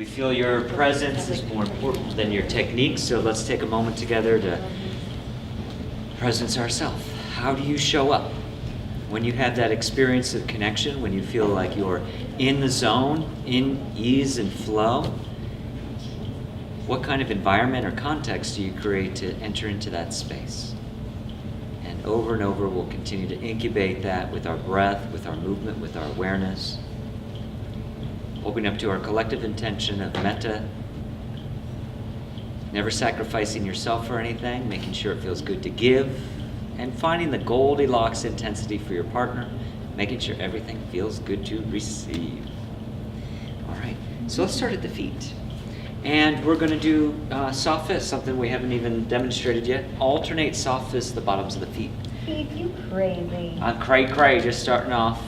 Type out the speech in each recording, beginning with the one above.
We feel your presence is more important than your technique, so let's take a moment together to presence ourselves. How do you show up? When you have that experience of connection, when you feel like you're in the zone, in ease and flow, what kind of environment or context do you create to enter into that space? And over, we'll continue to incubate that with our breath, with our movement, with our awareness. Opening up to our collective intention of metta, never sacrificing yourself for anything, making sure it feels good to give, and finding the Goldilocks intensity for your partner, making sure everything feels good to receive. All right, so let's start at the feet. And we're going to do soft fist, something we haven't even demonstrated yet. Alternate soft fist the bottoms of the feet. Keith, you crazy. I'm cray, just starting off.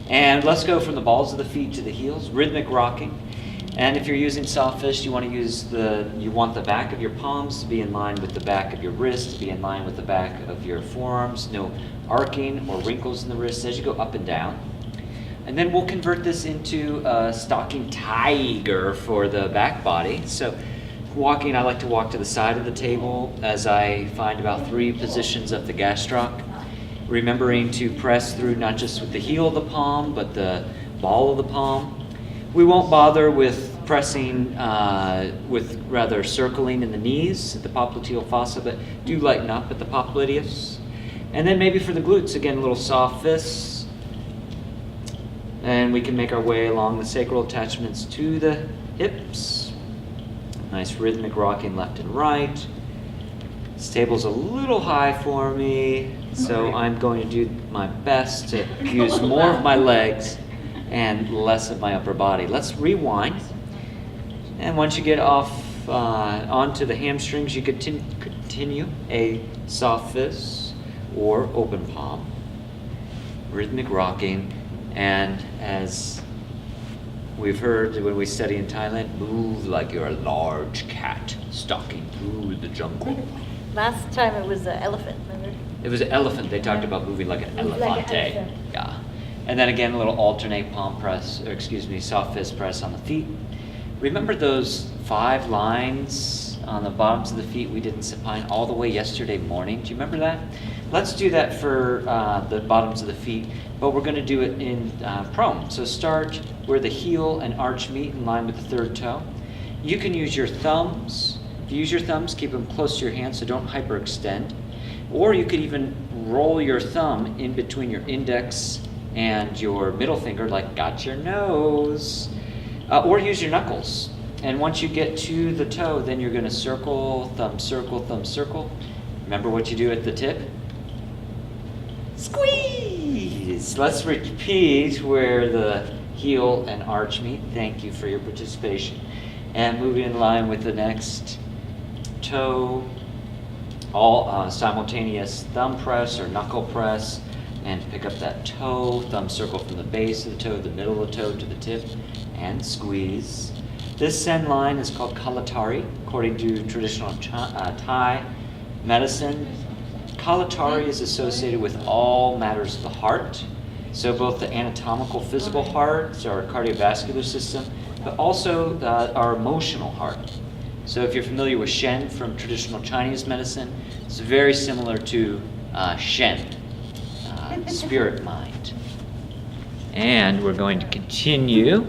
And let's go from the balls of the feet to the heels, rhythmic rocking. And if you're using soft fist, you want the back of your palms to be in line with the back of your wrist, to be in line with the back of your forearms, no arcing or wrinkles in the wrists as you go up and down. And then we'll convert this into a stalking tiger for the back body. So walking, I like to walk to the side of the table as I find about 3 positions of the gastroc. Remembering to press through not just with the heel of the palm, but the ball of the palm. We won't bother with pressing, rather circling in the knees, the popliteal fossa, but do lighten up at the popliteus. And then maybe for the glutes, again, a little soft fists. And we can make our way along the sacral attachments to the hips. Nice rhythmic rocking left and right. This table's a little high for me, so I'm going to do my best to use more of my legs and less of my upper body. Let's rewind. And once you get off onto the hamstrings, you could continue a soft fist or open palm. Rhythmic rocking. And as we've heard when we study in Thailand, move like you're a large cat stalking through the jungle. Last time it was an elephant, remember? It was an elephant. They talked about moving like an Like an elefante. elephant. Yeah. And then again, a little alternate palm press, soft fist press on the feet. Remember those 5 lines on the bottoms of the feet we did in supine all the way yesterday morning? Do you remember that? Let's do that for the bottoms of the feet, but we're going to do it in prone. So start where the heel and arch meet in line with the 3rd toe. You can use your thumbs. If you use your thumbs, keep them close to your hands so don't hyperextend. Or you could even roll your thumb in between your index and your middle finger like got your nose. Or use your knuckles. And once you get to the toe, then you're going to circle, thumb circle, thumb circle. Remember what you do at the tip? Squeeze! Let's repeat where the heel and arch meet. Thank you for your participation. And moving in line with the next toe, all simultaneous thumb press or knuckle press, and pick up that toe, thumb circle from the base of the toe, the middle of the toe to the tip, and squeeze. This Sen line is called Kalatari, according to traditional Thai medicine. Kalatari is associated with all matters of the heart, so both the anatomical physical heart, our cardiovascular system, but also our emotional heart. So if you're familiar with Shen from traditional Chinese medicine, it's very similar to Shen, spirit mind. And we're going to continue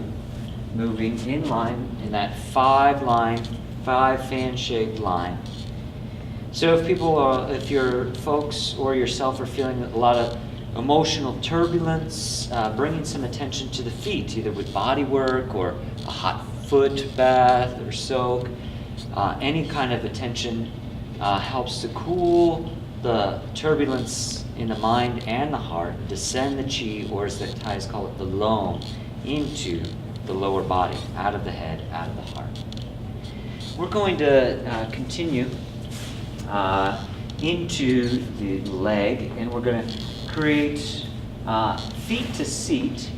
moving in line in that 5 fan-shaped line. So if your folks or yourself are feeling a lot of emotional turbulence, bringing some attention to the feet, either with body work or a hot foot bath or soak, any kind of attention helps to cool the turbulence in the mind and the heart, descend the chi, or as the Thais call it, the lom, into the lower body, out of the head, out of the heart. We're going to continue into the leg, and we're going to create feet to seat,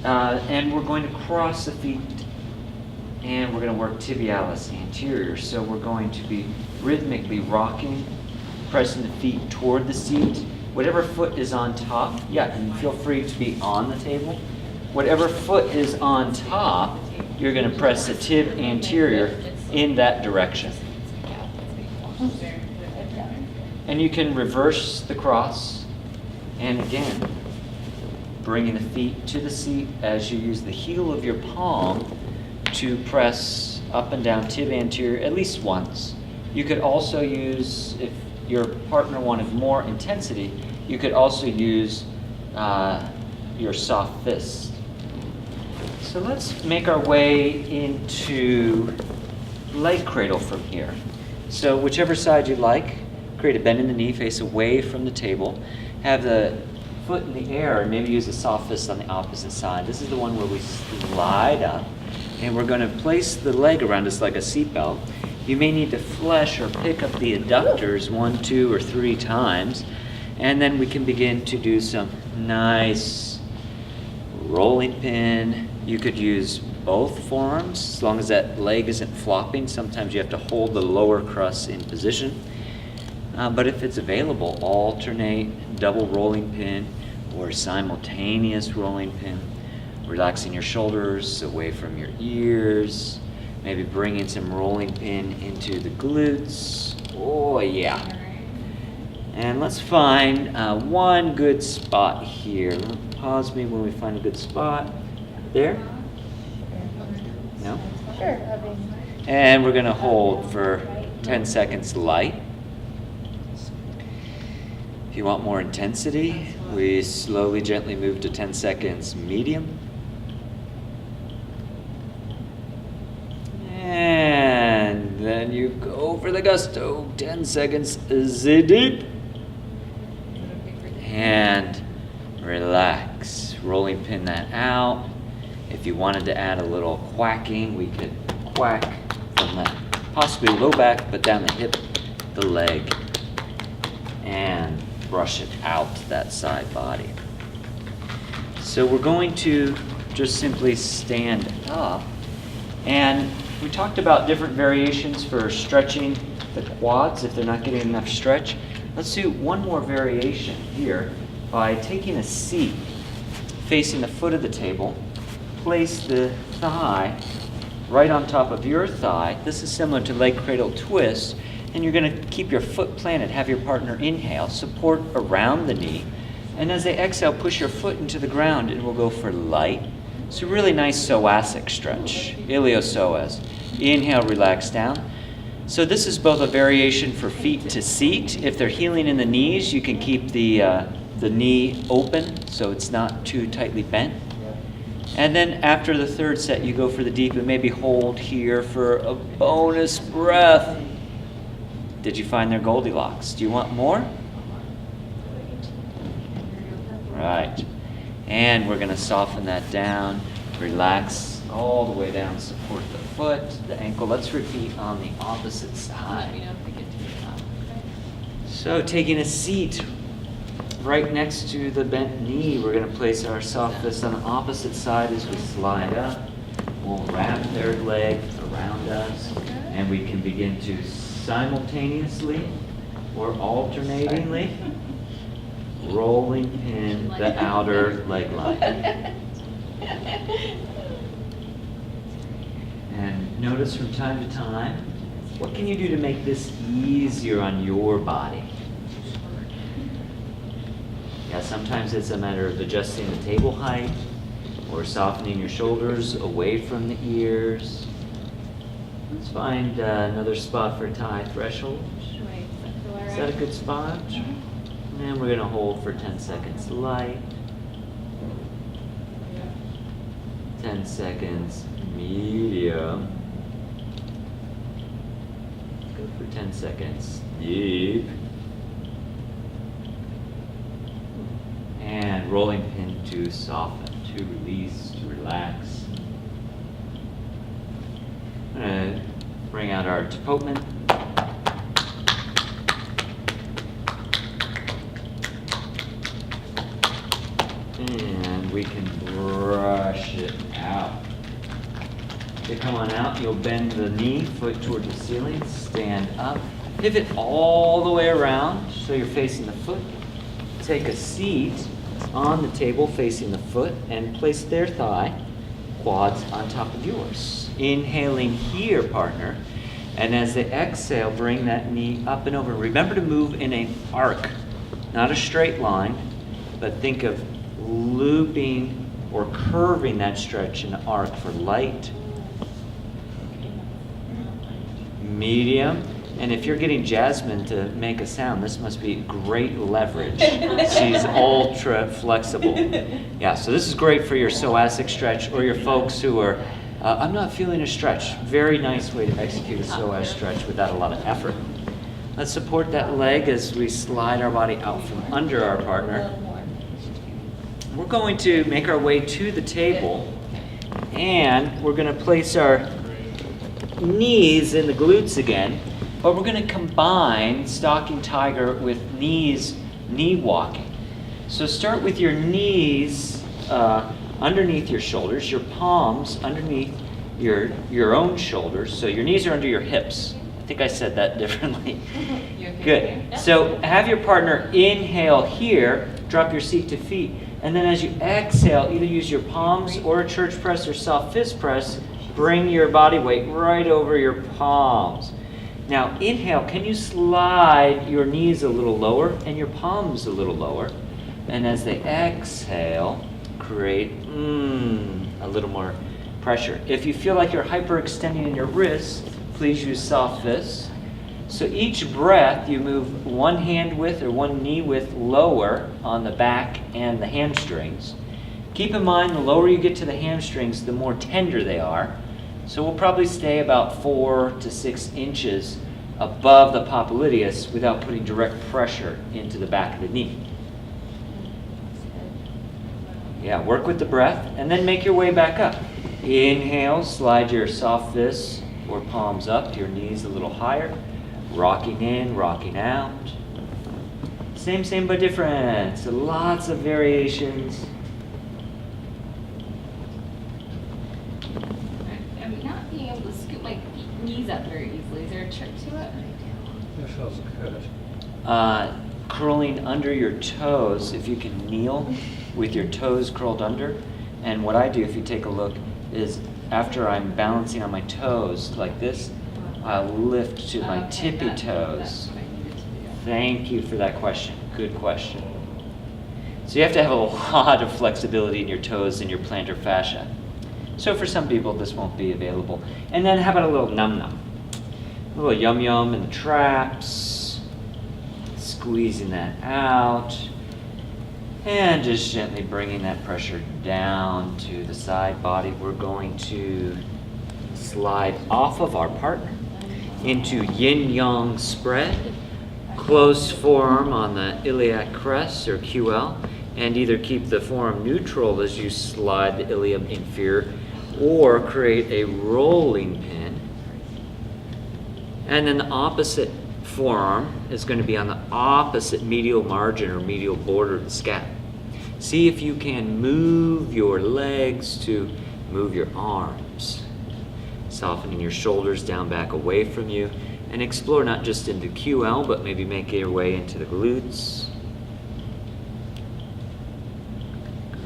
and we're going to cross the feet, and we're going to work tibialis anterior. So we're going to be rhythmically rocking, pressing the feet toward the seat. Whatever foot is on top, and feel free to be on the table. Whatever foot is on top, you're going to press the tib anterior in that direction. And you can reverse the cross, and again, bringing the feet to the seat as you use the heel of your palm to press up and down tib anterior at least once. You could also use, if your partner wanted more intensity, you could also use your soft fist. So let's make our way into leg cradle from here. So whichever side you like, create a bend in the knee, face away from the table. Have the foot in the air and maybe use a soft fist on the opposite side. This is the one where we slide up, and we're going to place the leg around us like a seatbelt. You may need to flesh or pick up the adductors 1, 2, or 3 times, and then we can begin to do some nice rolling pin. You could use both forearms as long as that leg isn't flopping. Sometimes you have to hold the lower crust in position. But if it's available, alternate double rolling pin or simultaneous rolling pin. Relaxing your shoulders away from your ears. Maybe bringing some rolling pin into the glutes. Oh yeah. And let's find one good spot here. Pause me when we find a good spot. There? No? Sure. And we're going to hold for 10 seconds light. If you want more intensity, we slowly, gently move to 10 seconds medium. And then you go for the gusto, 10 seconds deep. And relax. Rolling pin that out. If you wanted to add a little quacking, we could quack from the possibly low back, but down the hip, the leg, and brush it out to that side body. So we're going to just simply stand up, and we talked about different variations for stretching the quads if they're not getting enough stretch. Let's do one more variation here by taking a seat facing the foot of the table. Place the thigh right on top of your thigh. This is similar to leg cradle twist, and you're going to keep your foot planted. Have your partner inhale, support around the knee, and as they exhale, push your foot into the ground, and we'll go for light. It's a really nice psoas stretch, iliopsoas. Inhale, relax down. So this is both a variation for feet to seat. If they're healing in the knees, you can keep the knee open so it's not too tightly bent. And then after the third set, you go for the deep and maybe hold here for a bonus breath. Did you find their Goldilocks? Do you want more? Right. And we're going to soften that down. Relax all the way down. Support the foot, the ankle. Let's repeat on the opposite side. So taking a seat right next to the bent knee, we're going to place our soft fist on the opposite side as we slide up. We'll wrap their leg around us, and we can begin to simultaneously or alternatingly rolling pin the outer leg line. And notice from time to time, what can you do to make this easier on your body? Yeah, sometimes it's a matter of adjusting the table height or softening your shoulders away from the ears. Let's find another spot for thigh threshold. Is that a good spot? And we're going to hold for 10 seconds light. 10 seconds medium. Go for 10 seconds deep. And rolling pin to soften, to release, to relax. I'm going to bring out our Topotman. And we can brush it out. To come on out, you'll bend the knee, foot toward the ceiling, stand up. Pivot all the way around so you're facing the foot. Take a seat on the table facing the foot and place their thigh quads on top of yours. Inhaling here, partner. And as they exhale, bring that knee up and over. Remember to move in an arc, not a straight line, but think of looping or curving that stretch in an arc for light, medium. And if you're getting Jasmine to make a sound, this must be great leverage. She's ultra flexible. Yeah, so this is great for your psoas stretch or your folks who are, I'm not feeling a stretch. Very nice way to execute a psoas stretch without a lot of effort. Let's support that leg as we slide our body out from under our partner. We're going to make our way to the table, and we're going to place our knees in the glutes again. But we're going to combine Stalking Tiger with knee walking. So start with your knees underneath your shoulders, your palms underneath your own shoulders. So your knees are under your hips. I think I said that differently. Good. So have your partner inhale here, drop your seat to feet. And then as you exhale, either use your palms or a church press or soft fist press. Bring your body weight right over your palms. Now inhale, can you slide your knees a little lower and your palms a little lower? And as they exhale, create a little more pressure. If you feel like you're hyperextending in your wrists, please use soft fists. So each breath you move one hand width or one knee width lower on the back and the hamstrings. Keep in mind the lower you get to the hamstrings, the more tender they are. So we'll probably stay about 4 to 6 inches above the popliteus without putting direct pressure into the back of the knee. Yeah, work with the breath and then make your way back up. Inhale, slide your soft fists or palms up, your knees a little higher. Rocking in, rocking out. Same but different. So lots of variations. I'm not being able to scoop my knees up very easily. Is there a trick to it? Curling under your toes, if you can kneel with your toes curled under. And what I do, if you take a look, is after I'm balancing on my toes like this, I'll lift to my tippy toes. Thank you for that question. Good question. So you have to have a lot of flexibility in your toes and your plantar fascia. So for some people, this won't be available. And then how about a little num-num? A little yum-yum in the traps. Squeezing that out. And just gently bringing that pressure down to the side body. We're going to slide off of our partner into yin-yang spread. Close forearm on the iliac crest or QL. And either keep the forearm neutral as you slide the ilium inferior or create a rolling pin. And then the opposite forearm is going to be on the opposite medial margin or medial border of the scap. See if you can move your legs to move your arms. Softening your shoulders down, back, away from you. And explore not just into QL, but maybe make your way into the glutes.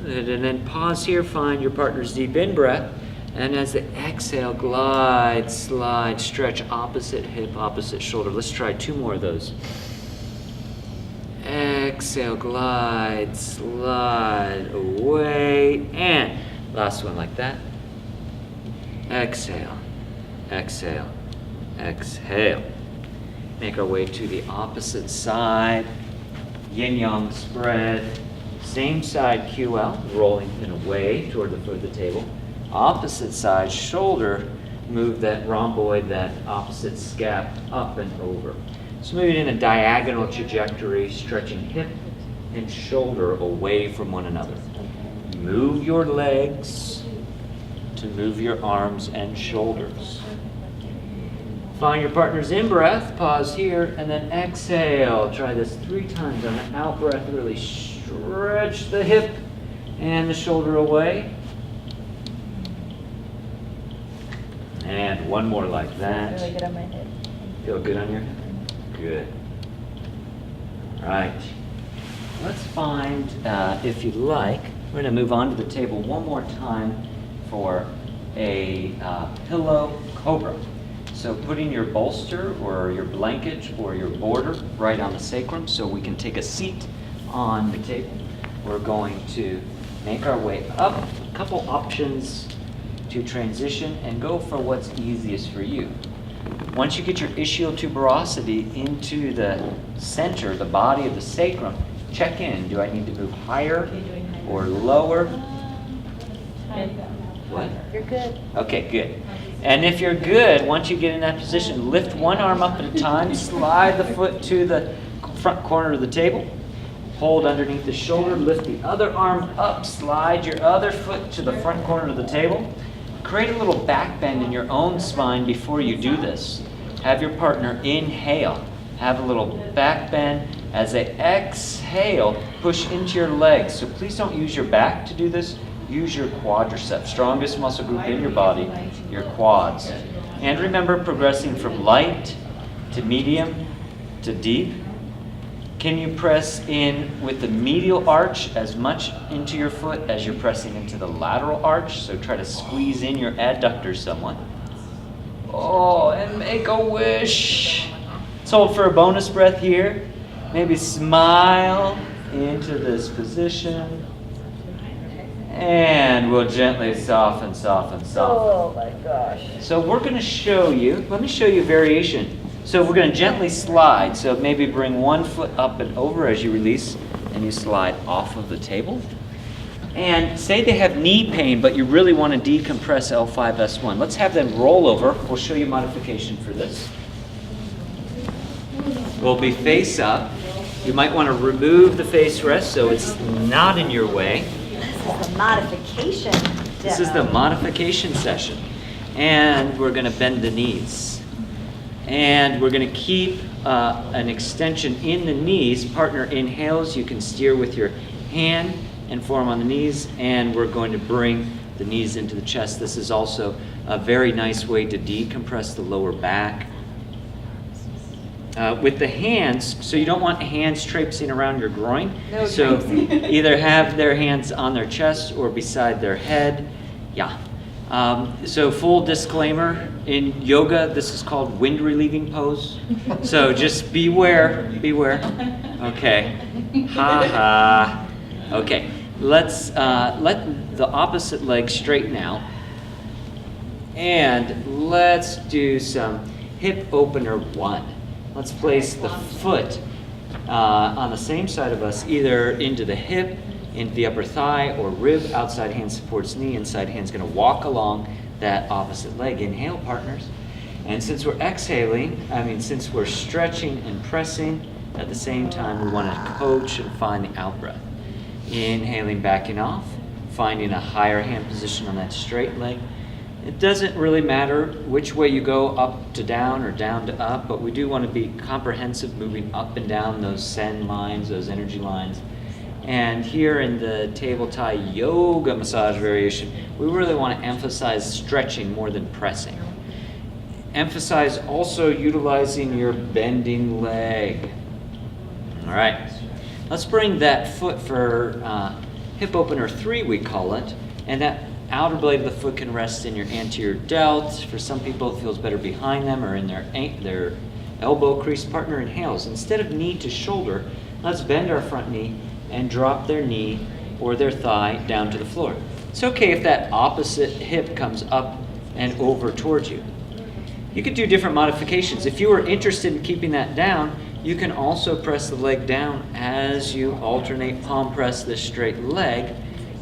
Good, and then pause here, find your partner's deep in-breath. And as they exhale, glide, slide, stretch opposite hip, opposite shoulder. Let's try 2 more of those. Exhale, glide, slide, away, and last one like that. Exhale, exhale, exhale. Make our way to the opposite side. Yin-yang spread. Same side QL, rolling in away toward the foot of the table. Opposite side shoulder, move that rhomboid, that opposite scap up and over. So moving in a diagonal trajectory, stretching hip and shoulder away from one another. Move your legs to move your arms and shoulders. Find your partner's in-breath, pause here, and then exhale. Try this 3 times. On the out-breath, really stretch the hip and the shoulder away. And one more like that. Really good on my head. Feel good on your head? Good. All right. Let's find, if you like, we're going to move on to the table one more time. for a pillow cobra. So putting your bolster or your blanket or your border right on the sacrum so we can take a seat on the table. We're going to make our way up, a couple options to transition, and go for what's easiest for you. Once you get your ischial tuberosity into the center, the body of the sacrum, check in. Do I need to move higher or lower? What? You're good. Okay, good. And if you're good, once you get in that position, lift one arm up at a time, slide the foot to the front corner of the table, hold underneath the shoulder, lift the other arm up, slide your other foot to the front corner of the table. Create a little back bend in your own spine before you do this. Have your partner inhale. Have a little back bend. As they exhale, push into your legs. So please don't use your back to do this. Use your quadriceps, strongest muscle group in your body, your quads. And remember, progressing from light to medium to deep. Can you press in with the medial arch as much into your foot as you're pressing into the lateral arch? So try to squeeze in your adductors somewhat. Oh, and make a wish. Let's hold for a bonus breath here. Maybe smile into this position. And we'll gently soften, soften, soften. Oh my gosh. So we're going to show you, let me show you a variation. So we're going to gently slide. So maybe bring one foot up and over as you release, and you slide off of the table. And say they have knee pain, but you really want to decompress L5-S1. Let's have them roll over. We'll show you modification for this. We'll be face up. You might want to remove the face rest so it's not in your way. This is the modification demo. This is the modification session. And we're going to bend the knees. And we're going to keep an extension in the knees. Partner inhales. You can steer with your hand and form on the knees. And we're going to bring the knees into the chest. This is also a very nice way to decompress the lower back. With the hands, so you don't want hands traipsing around your groin. No so traipsing. either have their hands on their chest or beside their head. Yeah. So full disclaimer, in yoga, this is called wind relieving pose. So just beware. Okay. Ha ha. Okay. Let's let the opposite leg straighten out. And let's do some hip opener 1. Let's place the foot on the same side of us, either into the hip, into the upper thigh, or rib. Outside hand supports knee. Inside hand's going to walk along that opposite leg. Inhale, partners. And since we're since we're stretching and pressing, at the same time, we want to coach and find the out-breath. Inhaling, backing off, finding a higher hand position on that straight leg. It doesn't really matter which way you go, up to down or down to up, but we do want to be comprehensive, moving up and down those sen lines, those energy lines. And here in the table tie yoga massage variation, we really want to emphasize stretching more than pressing. Emphasize also utilizing your bending leg. All right, let's bring that foot for hip opener 3, we call it, and that outer blade of the foot can rest in your anterior delt. For some people, it feels better behind them or in their elbow crease. Partner inhales. Instead of knee to shoulder, let's bend our front knee and drop their knee or their thigh down to the floor. It's okay if that opposite hip comes up and over towards you. You could do different modifications. If you are interested in keeping that down, you can also press the leg down as you alternate palm press this straight leg.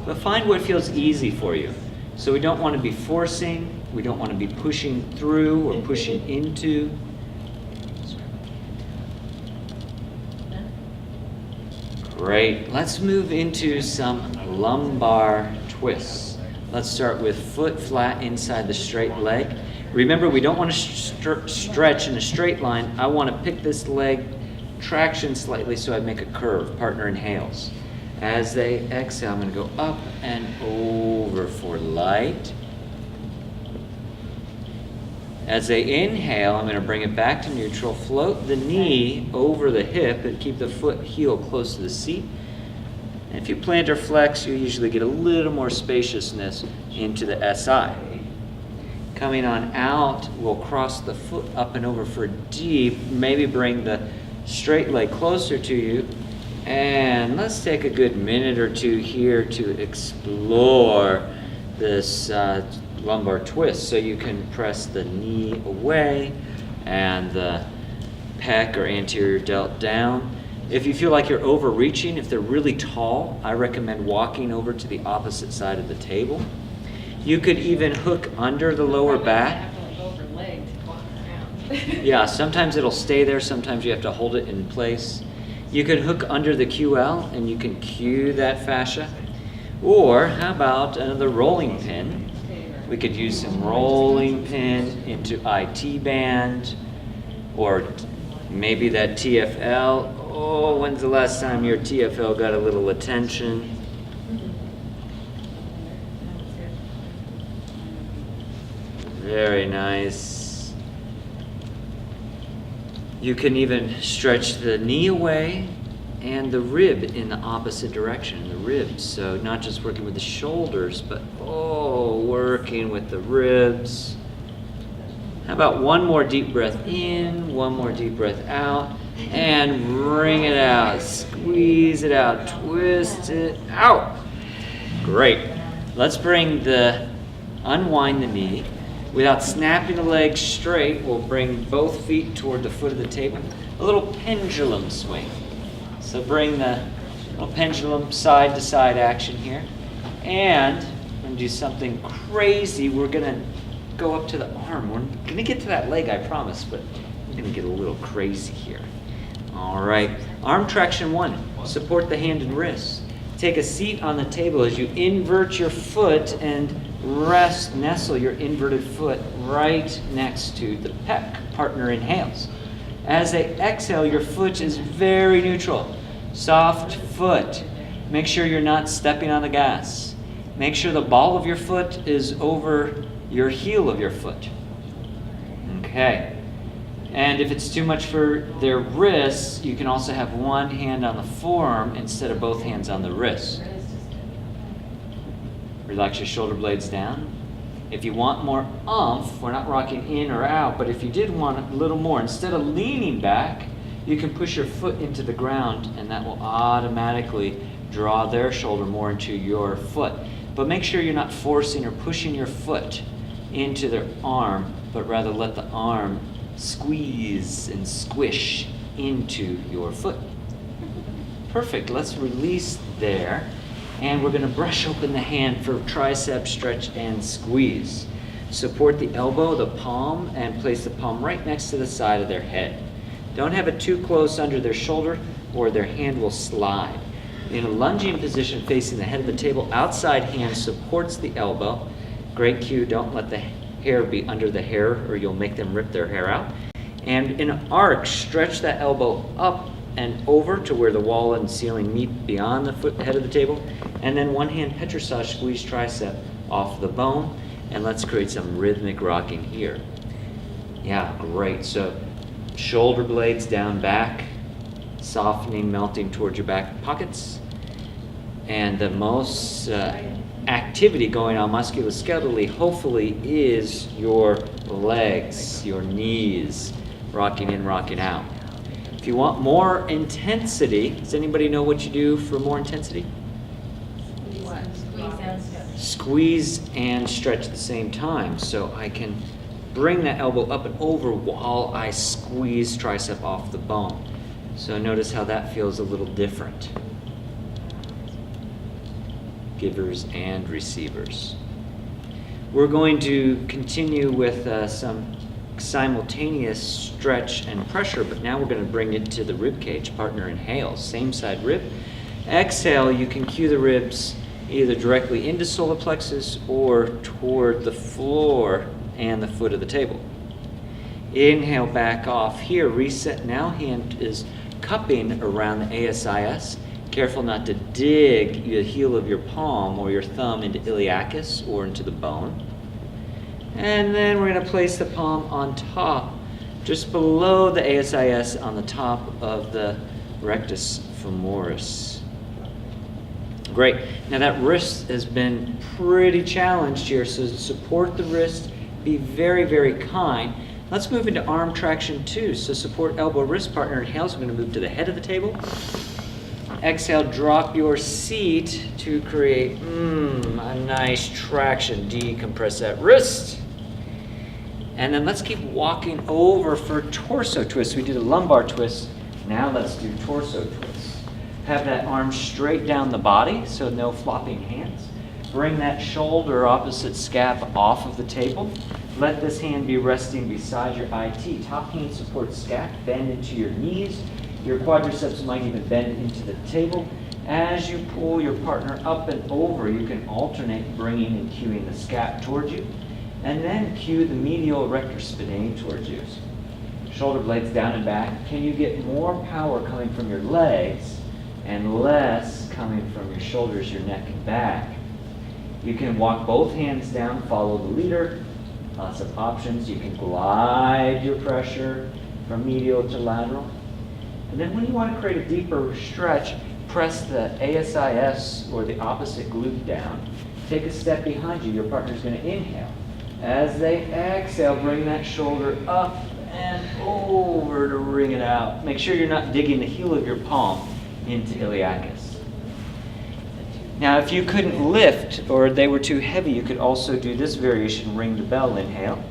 But find what feels easy for you. So we don't want to be forcing, we don't want to be pushing through or pushing into. Great. Let's move into some lumbar twists. Let's start with foot flat inside the straight leg. Remember, we don't want to stretch in a straight line. I want to pick this leg traction slightly so I make a curve. Partner inhales. As they exhale, I'm going to go up and over for light. As they inhale, I'm going to bring it back to neutral. Float the knee over the hip and keep the foot heel close to the seat. And if you plantar flex, you usually get a little more spaciousness into the SI. Coming on out, we'll cross the foot up and over for deep. Maybe bring the straight leg closer to you. And let's take a good minute or two here to explore this lumbar twist. So you can press the knee away and the pec or anterior delt down. If you feel like you're overreaching, if they're really tall, I recommend walking over to the opposite side of the table. You could even hook under the lower back. Yeah, sometimes it'll stay there, sometimes you have to hold it in place. You could hook under the QL and you can cue that fascia. Or how about another rolling pin? We could use some rolling pin into IT band, or maybe that TFL. Oh, when's the last time your TFL got a little attention? Very nice. You can even stretch the knee away and the rib in the opposite direction, the ribs. So not just working with the shoulders, but working with the ribs. How about one more deep breath in, one more deep breath out, and bring it out. Squeeze it out, twist it out. Great. Let's unwind the knee. Without snapping the legs straight, we'll bring both feet toward the foot of the table. A little pendulum swing. So bring the little pendulum side to side action here. And we're going to do something crazy. We're going to go up to the arm. We're going to get to that leg, I promise, but we're going to get a little crazy here. All right. Arm traction 1. Support the hand and wrist. Take a seat on the table as you invert your foot and nestle your inverted foot right next to the pec. Partner inhales. As they exhale, your foot is very neutral. Soft foot. Make sure you're not stepping on the gas. Make sure the ball of your foot is over your heel of your foot. Okay. And if it's too much for their wrists, you can also have one hand on the forearm instead of both hands on the wrist. Relax your shoulder blades down. If you want more oomph, we're not rocking in or out, but if you did want a little more, instead of leaning back, you can push your foot into the ground and that will automatically draw their shoulder more into your foot. But make sure you're not forcing or pushing your foot into their arm, but rather let the arm squeeze and squish into your foot. Perfect. Let's release there. And we're going to brush open the hand for tricep stretch and squeeze. Support the elbow, the palm, and place the palm right next to the side of their head. Don't have it too close under their shoulder or their hand will slide. In a lunging position facing the head of the table, outside hand supports the elbow. Great cue, don't let the hair be under the hair or you'll make them rip their hair out. And in an arc, stretch that elbow up and over to where the wall and ceiling meet beyond the head of the table. And then one hand petrissage, squeeze tricep off the bone. And let's create some rhythmic rocking here. Yeah, great. So shoulder blades down back, softening, melting towards your back pockets. And the most activity going on musculoskeletally, hopefully, is your legs, your knees, rocking in, rocking out. If you want more intensity, does anybody know what you do for more intensity? What? Squeeze and stretch. Squeeze and stretch at the same time. So I can bring that elbow up and over while I squeeze tricep off the bone. So notice how that feels a little different. Givers and receivers. We're going to continue with some simultaneous stretch and pressure, but now we're going to bring it to the rib cage. Partner inhales, same side rib. Exhale, you can cue the ribs either directly into solar plexus or toward the floor and the foot of the table. Inhale, back off here, reset. Now hand is cupping around the ASIS. Careful not to dig the heel of your palm or your thumb into iliacus or into the bone. And then we're going to place the palm on top, just below the ASIS on the top of the rectus femoris. Great. Now that wrist has been pretty challenged here, so support the wrist, be very, very kind. Let's move into arm traction 2. So support elbow, wrist, partner inhales. We're going to move to the head of the table. Exhale, drop your seat to create a nice traction. Decompress that wrist. And then let's keep walking over for torso twist. We did a lumbar twist. Now let's do torso twist. Have that arm straight down the body, so no flopping hands. Bring that shoulder opposite scap off of the table. Let this hand be resting beside your IT. Top hand supports scap. Bend into your knees. Your quadriceps might even bend into the table. As you pull your partner up and over, you can alternate bringing and cueing the scap towards you. And then cue the medial erector spinae towards you. Shoulder blades down and back. Can you get more power coming from your legs and less coming from your shoulders, your neck, and back? You can walk both hands down, follow the leader. Lots of options. You can glide your pressure from medial to lateral. And then when you want to create a deeper stretch, press the ASIS or the opposite glute down. Take a step behind you. Your partner's going to inhale. As they exhale, bring that shoulder up and over to wring it out. Make sure you're not digging the heel of your palm into iliacus. Now, if you couldn't lift or they were too heavy, you could also do this variation, ring the bell, inhale.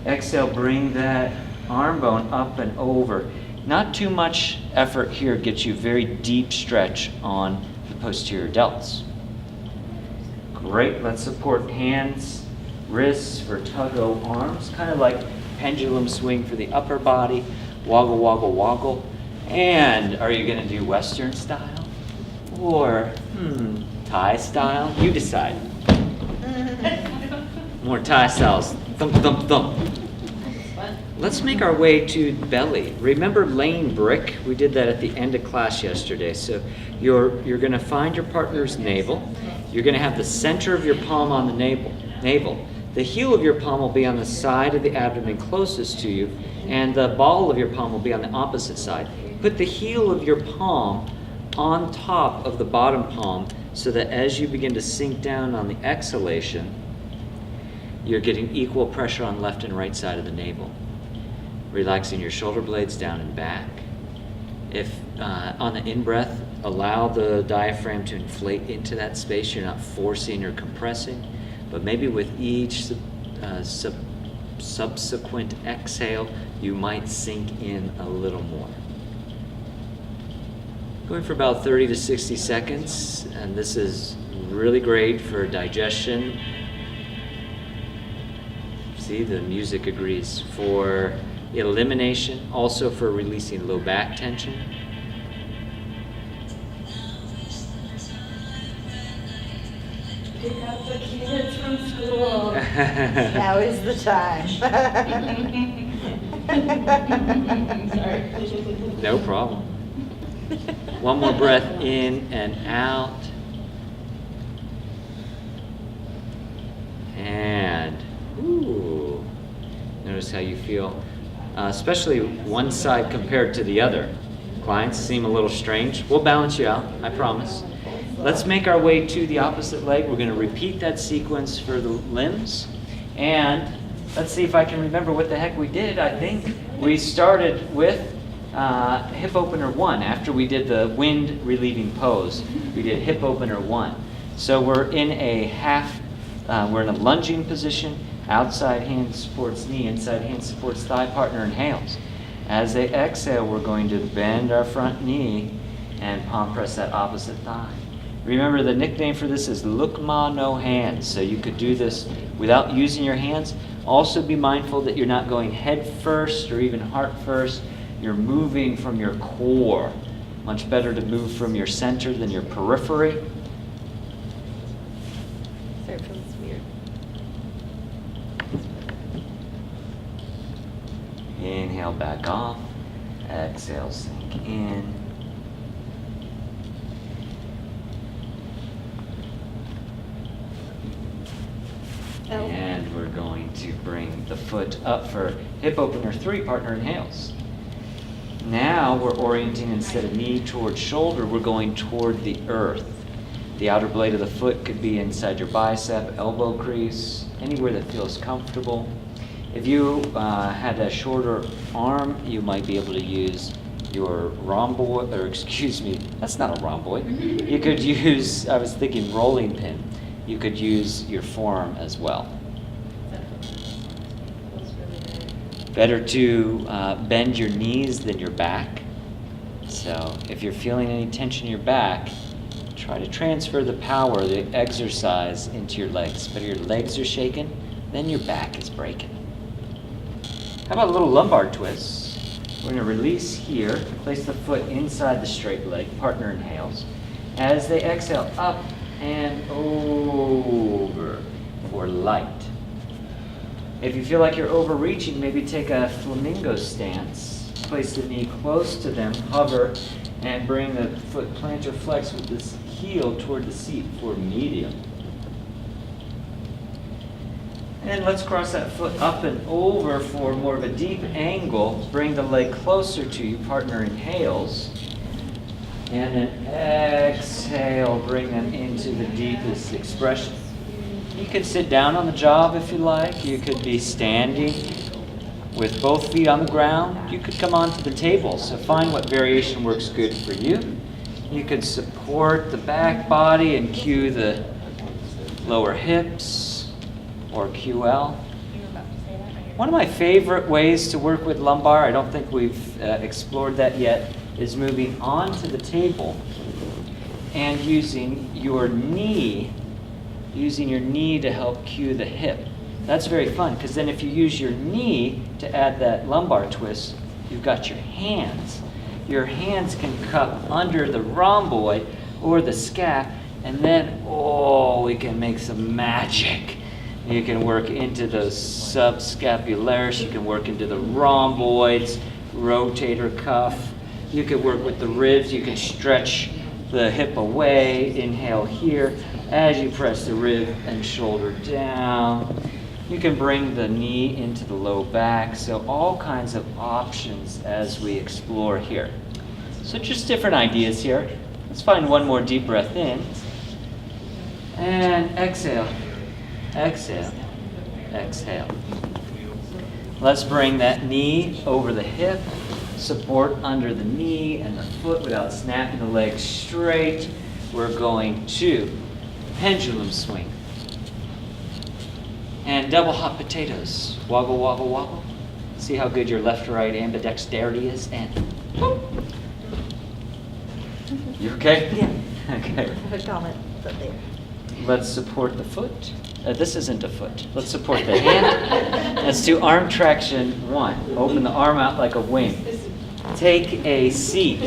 Exhale, bring that arm bone up and over. Not too much effort here gets you very deep stretch on the posterior delts. Great, let's support hands, wrists for tug-o arms, kind of like pendulum swing for the upper body, woggle, woggle, woggle. And are you going to do Western style or Thai style? You decide. More Thai styles. Thump, thump, thump. Let's make our way to belly. Remember laying brick? We did that at the end of class yesterday. So you're going to find your partner's navel. You're going to have the center of your palm on the navel. The heel of your palm will be on the side of the abdomen closest to you, and the ball of your palm will be on the opposite side. Put the heel of your palm on top of the bottom palm so that as you begin to sink down on the exhalation, you're getting equal pressure on left and right side of the navel. Relaxing your shoulder blades down and back. If on the in-breath, allow the diaphragm to inflate into that space. You're not forcing or compressing, but maybe with each subsequent exhale, you might sink in a little more. Going for about 30 to 60 seconds, and this is really great for digestion. See, the music agrees. For elimination, also for releasing low back tension. Pick up the kids from school. Now is the time. Sorry. No problem. One more breath in and out. And ooh, notice how you feel. Especially one side compared to the other. Clients seem a little strange. We'll balance you out, I promise. Let's make our way to the opposite leg. We're going to repeat that sequence for the limbs. And let's see if I can remember what the heck we did. I think we started with hip opener 1. After we did the wind relieving pose, we did hip opener 1. So we're in a we're in a lunging position. Outside hand supports knee, inside hand supports thigh, partner inhales. As they exhale, we're going to bend our front knee and palm press that opposite thigh. Remember, the nickname for this is Lukma no hands, so you could do this without using your hands. Also be mindful that you're not going head first or even heart first. You're moving from your core. Much better to move from your center than your periphery. Sorry, it feels weird. Inhale back off. Exhale, sink in. And we're going to bring the foot up for hip opener 3, partner inhales. Now we're orienting instead of knee towards shoulder, we're going toward the earth. The outer blade of the foot could be inside your bicep, elbow crease, anywhere that feels comfortable. If you had a shorter arm, you might be able to use your rhomboid, or excuse me, that's not a rhomboid. You could use, I was thinking rolling pin. You could use your forearm as well. Better to bend your knees than your back. So if you're feeling any tension in your back, try to transfer the power, the exercise into your legs. But if your legs are shaking, then your back is breaking. How about a little lumbar twist? We're going to release here, place the foot inside the straight leg, partner inhales. As they exhale, up and over for light. If you feel like you're overreaching, maybe take a flamingo stance. Place the knee close to them, hover, and bring the foot plantar flex with this heel toward the seat for medium. And let's cross that foot up and over for more of a deep angle. Bring the leg closer to you, partner inhales. And then exhale, bring them into the deepest expression. You could sit down on the job if you like. You could be standing with both feet on the ground. You could come onto the table. So find what variation works good for you. You could support the back body and cue the lower hips or QL. One of my favorite ways to work with lumbar, I don't think we've explored that yet, is moving onto the table and using your knee to help cue the hip. That's very fun, because then if you use your knee to add that lumbar twist, you've got your hands. Your hands can cup under the rhomboid or the scap, and then, we can make some magic. You can work into those subscapularis, you can work into the rhomboids, rotator cuff. You can work with the ribs, you can stretch the hip away, inhale here, as you press the rib and shoulder down. You can bring the knee into the low back, so all kinds of options as we explore here. So just different ideas here. Let's find one more deep breath in. And exhale, exhale, exhale. Let's bring that knee over the hip, support under the knee and the foot without snapping the legs straight. We're going to pendulum swing. And double hot potatoes. Woggle, woggle, woggle. See how good your left to right ambidexterity is. And whoop. You okay? Yeah. Okay. I have a comment there. Let's support the foot. This isn't a foot. Let's support the hand. Let's do arm traction 1. Open the arm out like a wing. Take a seat.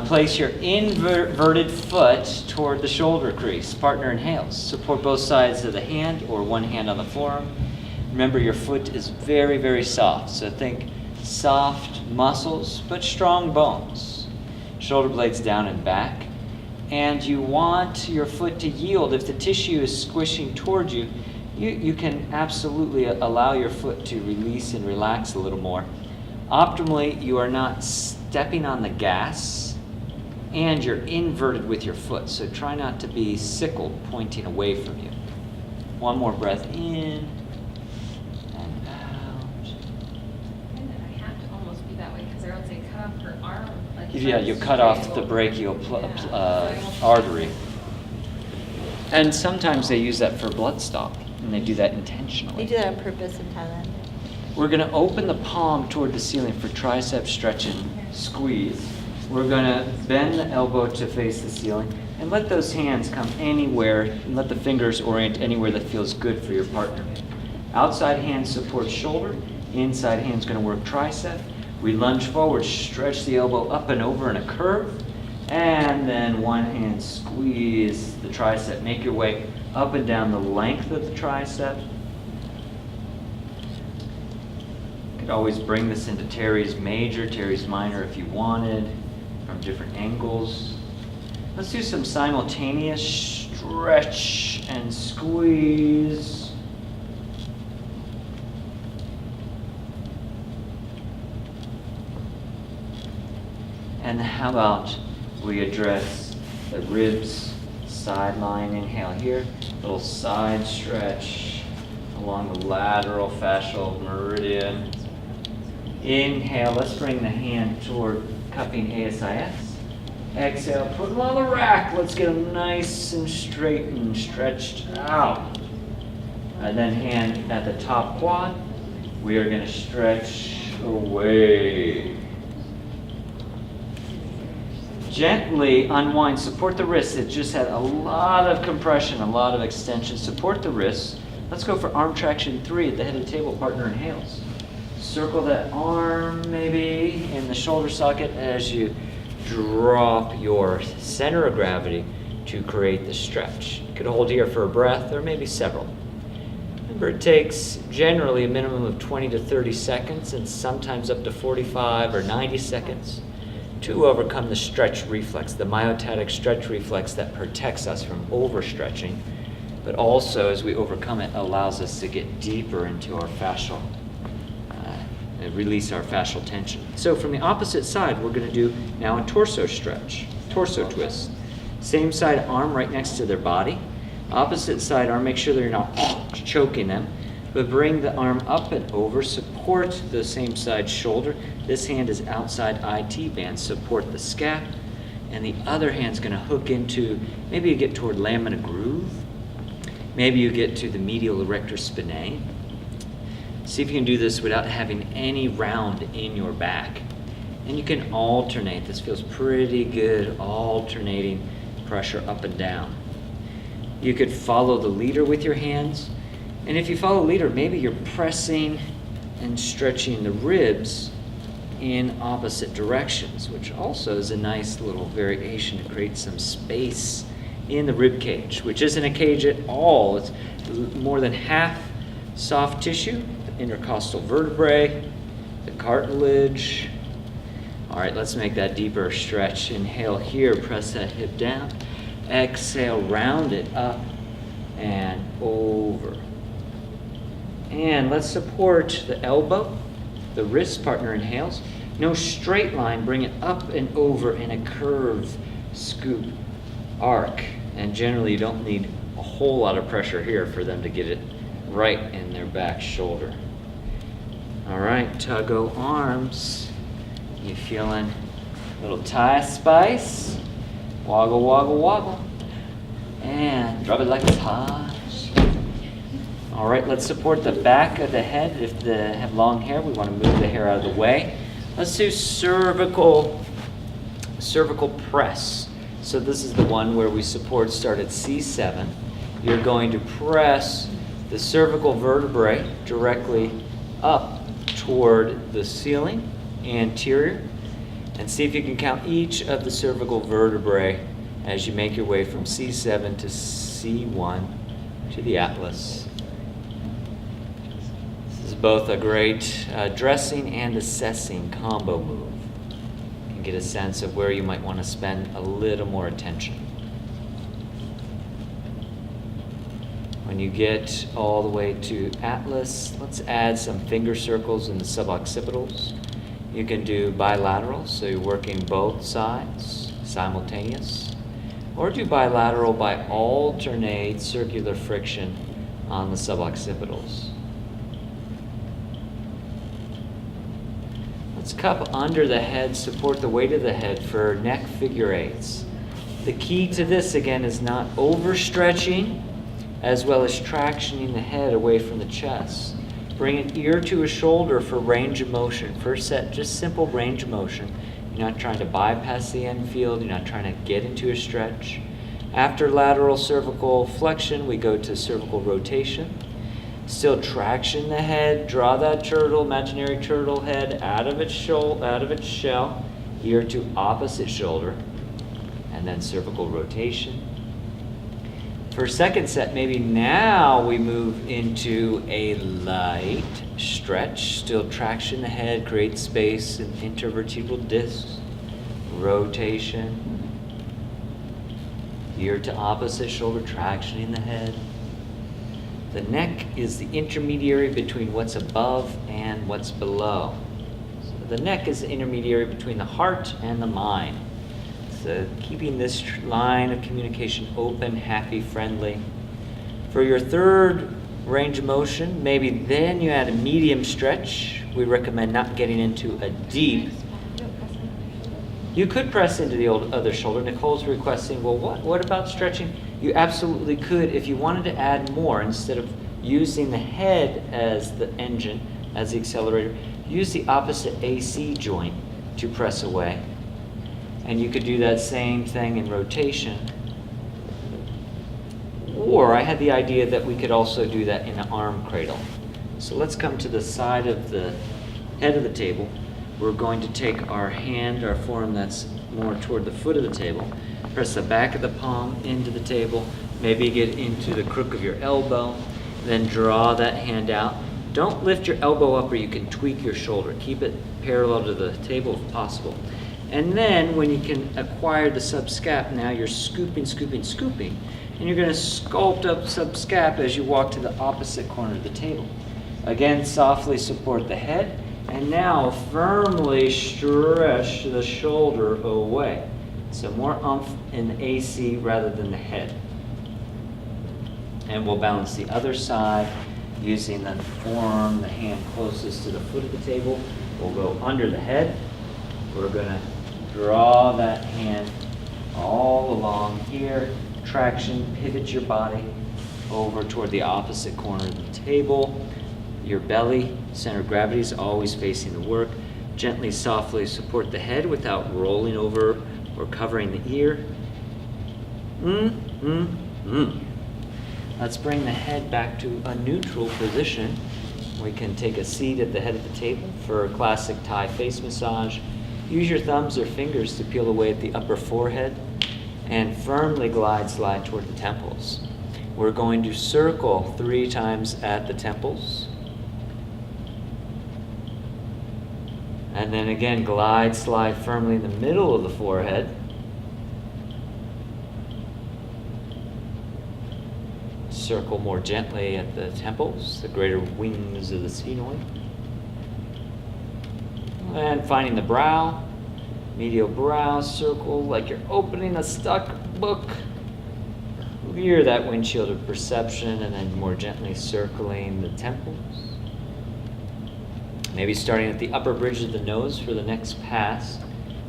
Place your inverted foot toward the shoulder crease. Partner inhales. Support both sides of the hand or one hand on the forearm. Remember, your foot is very, very soft. So think soft muscles, but strong bones. Shoulder blades down and back. And you want your foot to yield. If the tissue is squishing towards you, you can absolutely allow your foot to release and relax a little more. Optimally, you are not stepping on the gas and you're inverted with your foot. So try not to be sickled, pointing away from you. One more breath in and out. I have to almost be that way because I would say cut off her arm. Like Yeah, you cut off the brachial artery. And sometimes they use that for blood stop, and they do that intentionally. They do that on purpose in Thailand. We're going to open the palm toward the ceiling for tricep stretch and squeeze. We're going to bend the elbow to face the ceiling and let those hands come anywhere and let the fingers orient anywhere that feels good for your partner. Outside hand supports shoulder. Inside hand's going to work tricep. We lunge forward, stretch the elbow up and over in a curve. And then one hand squeeze the tricep. Make your way up and down the length of the tricep. You could always bring this into teres major, teres minor if you wanted, from different angles. Let's do some simultaneous stretch and squeeze. And how about we address the ribs, sideline inhale here, little side stretch along the lateral fascial meridian. Inhale, let's bring the hand toward cupping ASIS. Exhale, put them on the rack. Let's get them nice and straight and stretched out. And then hand at the top quad. We are going to stretch away. Gently unwind, support the wrists. It just had a lot of compression, a lot of extension. Support the wrists. Let's go for arm traction 3 at the head of the table. Partner inhales. Circle that arm maybe in the shoulder socket as you drop your center of gravity to create the stretch. You could hold here for a breath or maybe several. Remember, it takes generally a minimum of 20 to 30 seconds and sometimes up to 45 or 90 seconds to overcome the stretch reflex, the myotatic stretch reflex that protects us from overstretching, but also as we overcome it allows us to get deeper into our fascial, release our fascial tension. So from the opposite side, we're going to do now a torso stretch, torso twist. Same side arm right next to their body. Opposite side arm, make sure that you're not choking them, but bring the arm up and over, support the same side shoulder. This hand is outside IT band, support the scap, and the other hand's gonna hook into, maybe you get toward lamina groove, maybe you get to the medial erector spinae. See if you can do this without having any round in your back. And you can alternate, this feels pretty good, alternating pressure up and down. You could follow the leader with your hands. And if you follow the leader, maybe you're pressing and stretching the ribs in opposite directions, which also is a nice little variation to create some space in the rib cage, which isn't a cage at all. It's more than half soft tissue, the intercostal vertebrae, the cartilage. All right, let's make that deeper stretch. Inhale here, press that hip down. Exhale, round it up and over. And let's support the elbow, the wrist. Partner inhales. No straight line, bring it up and over in a curved scoop arc. And generally you don't need a whole lot of pressure here for them to get it right in their back shoulder. All right, tuggo arms. You feeling a little Thai spice? Woggle, woggle, woggle. And drop it like a Thai. All right, let's support the back of the head. If they have long hair, we want to move the hair out of the way. Let's do cervical press. So this is the one where we start at C7. You're going to press the cervical vertebrae directly up toward the ceiling, anterior, and see if you can count each of the cervical vertebrae as you make your way from C7 to C1 to the atlas. This is both a great dressing and assessing combo move. You can get a sense of where you might want to spend a little more attention. When you get all the way to atlas, let's add some finger circles in the suboccipitals. You can do bilateral, so you're working both sides, simultaneous, or do bilateral by alternate circular friction on the suboccipitals. Let's cup under the head, support the weight of the head for neck figure eights. The key to this, again, is not overstretching, as well as tractioning the head away from the chest. Bring an ear to a shoulder for range of motion. First set, just simple range of motion. You're not trying to bypass the end field. You're not trying to get into a stretch. After lateral cervical flexion, we go to cervical rotation. Still traction the head. Draw that turtle, imaginary turtle head out of its shell. Ear to opposite shoulder. And then cervical rotation. For second set, maybe now we move into a light stretch. Still traction the head, create space in intervertebral discs. Rotation. Ear to opposite shoulder, tractioning the head. The neck is the intermediary between what's above and what's below. So the neck is the intermediary between the heart and the mind. So keeping this line of communication open, happy, friendly. For your third range of motion, maybe then you add a medium stretch. We recommend not getting into a deep. You could press into the other shoulder. Nicole's requesting, well, what about stretching? You absolutely could if you wanted to add more. Instead of using the head as the engine, as the accelerator, use the opposite AC joint to press away. And you could do that same thing in rotation. Or I had the idea that we could also do that in an arm cradle. So let's come to the side of the head of the table. We're going to take our hand, our forearm that's more toward the foot of the table, press the back of the palm into the table, maybe get into the crook of your elbow, then draw that hand out. Don't lift your elbow up or you can tweak your shoulder. Keep it parallel to the table if possible. And then when you can acquire the subscap, now you're scooping, and you're going to sculpt up subscap as you walk to the opposite corner of the table. Again, softly support the head, and now firmly stretch the shoulder away. So more oomph in the AC rather than the head. And we'll balance the other side using the forearm, the hand closest to the foot of the table. We'll go under the head. We're going to draw that hand all along here. Traction, pivot your body over toward the opposite corner of the table. Your belly, center of gravity is always facing the work. Gently, softly support the head without rolling over or covering the ear. Let's bring the head back to a neutral position. We can take a seat at the head of the table for a classic Thai face massage. Use your thumbs or fingers to peel away at the upper forehead and firmly slide toward the temples. We're going to circle 3 times at the temples. And then again, slide firmly in the middle of the forehead. Circle more gently at the temples, the greater wings of the sphenoid. And finding the brow, medial brow, circle like you're opening a stuck book. Clear that windshield of perception and then more gently circling the temples. Maybe starting at the upper bridge of the nose for the next pass.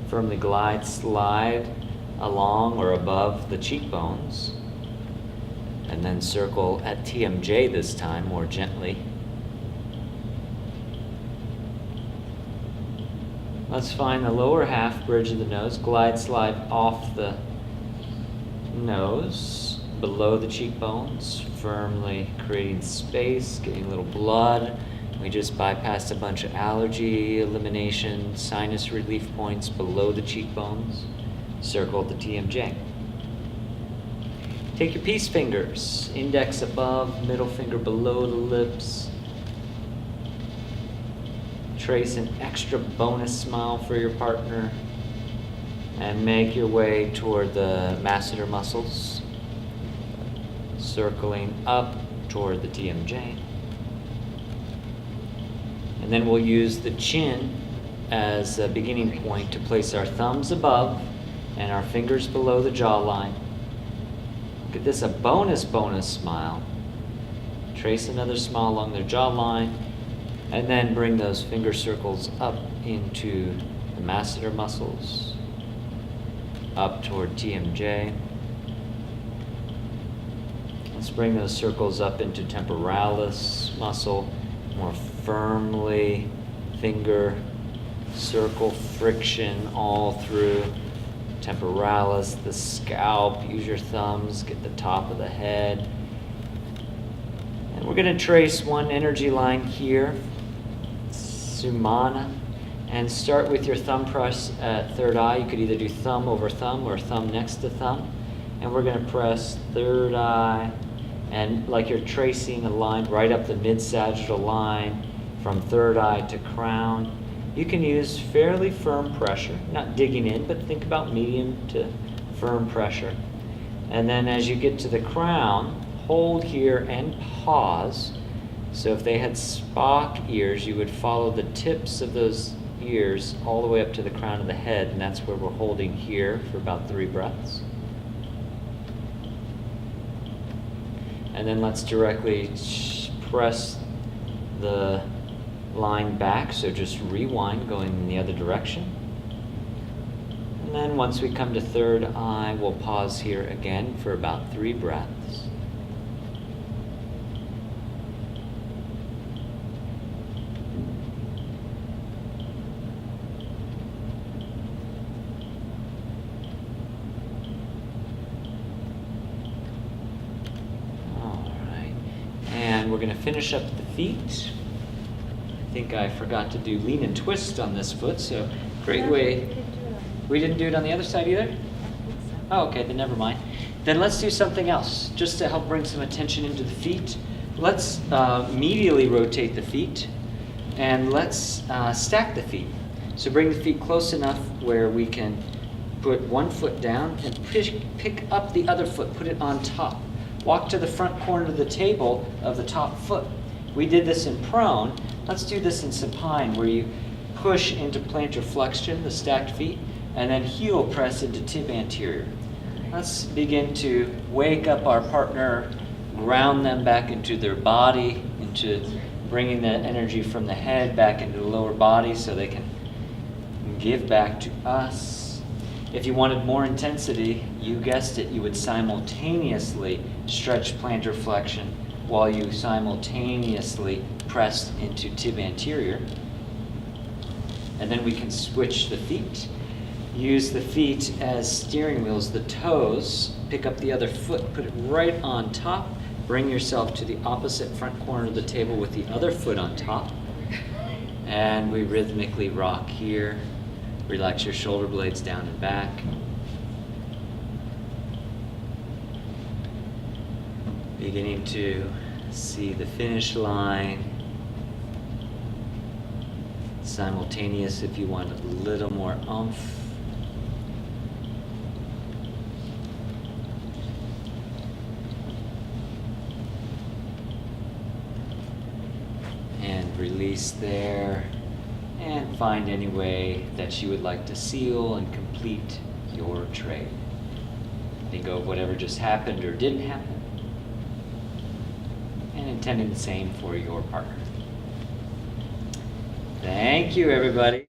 Firmly slide along or above the cheekbones. And then circle at TMJ this time, more gently. Let's find the lower half bridge of the nose. Slide off the nose, below the cheekbones, firmly creating space, getting a little blood. We just bypassed a bunch of allergy elimination, sinus relief points below the cheekbones. Circle the TMJ. Take your peace fingers, index above, middle finger below the lips. Trace an extra bonus smile for your partner and make your way toward the masseter muscles, circling up toward the TMJ. And then we'll use the chin as a beginning point to place our thumbs above and our fingers below the jawline. Get this a bonus smile. Trace another smile along their jawline, and then bring those finger circles up into the masseter muscles, up toward TMJ. Let's bring those circles up into temporalis muscle, more firmly, finger circle friction all through temporalis, the scalp. Use your thumbs, get the top of the head. And we're going to trace one energy line here, Sumana, and start with your thumb press at third eye. You could either do thumb over thumb or thumb next to thumb. And we're going to press third eye, and like you're tracing a line right up the mid-sagittal line from third eye to crown. You can use fairly firm pressure, not digging in, but think about medium to firm pressure. And then as you get to the crown, hold here and pause. So if they had Spock ears, you would follow the tips of those ears all the way up to the crown of the head, and that's where we're holding here for about 3 breaths. And then let's directly press the line back, so just rewind going in the other direction. And then once we come to third eye, we'll pause here again for about 3 breaths. And we're going to finish up the feet. I think I forgot to do lean and twist on this foot, so great way. We didn't do it on the other side either? Oh, okay, then never mind. Then let's do something else, just to help bring some attention into the feet. Let's medially rotate the feet, and let's stack the feet. So bring the feet close enough where we can put one foot down and pick up the other foot, put it on top. Walk to the front corner of the table of the top foot. We did this in prone. Let's do this in supine, where you push into plantar flexion, the stacked feet, and then heel press into tib anterior. Let's begin to wake up our partner, ground them back into their body, into bringing the energy from the head back into the lower body so they can give back to us. If you wanted more intensity, you guessed it, you would simultaneously stretch plantar flexion while you simultaneously press into tib anterior. And then we can switch the feet. Use the feet as steering wheels, the toes. Pick up the other foot, put it right on top. Bring yourself to the opposite front corner of the table with the other foot on top. And we rhythmically rock here. Relax your shoulder blades down and back. Beginning to see the finish line. Simultaneous if you want a little more oomph. And release there. And find any way that you would like to seal and complete your trade. Think of whatever just happened or didn't happen. And intending the same for your partner. Thank you, everybody.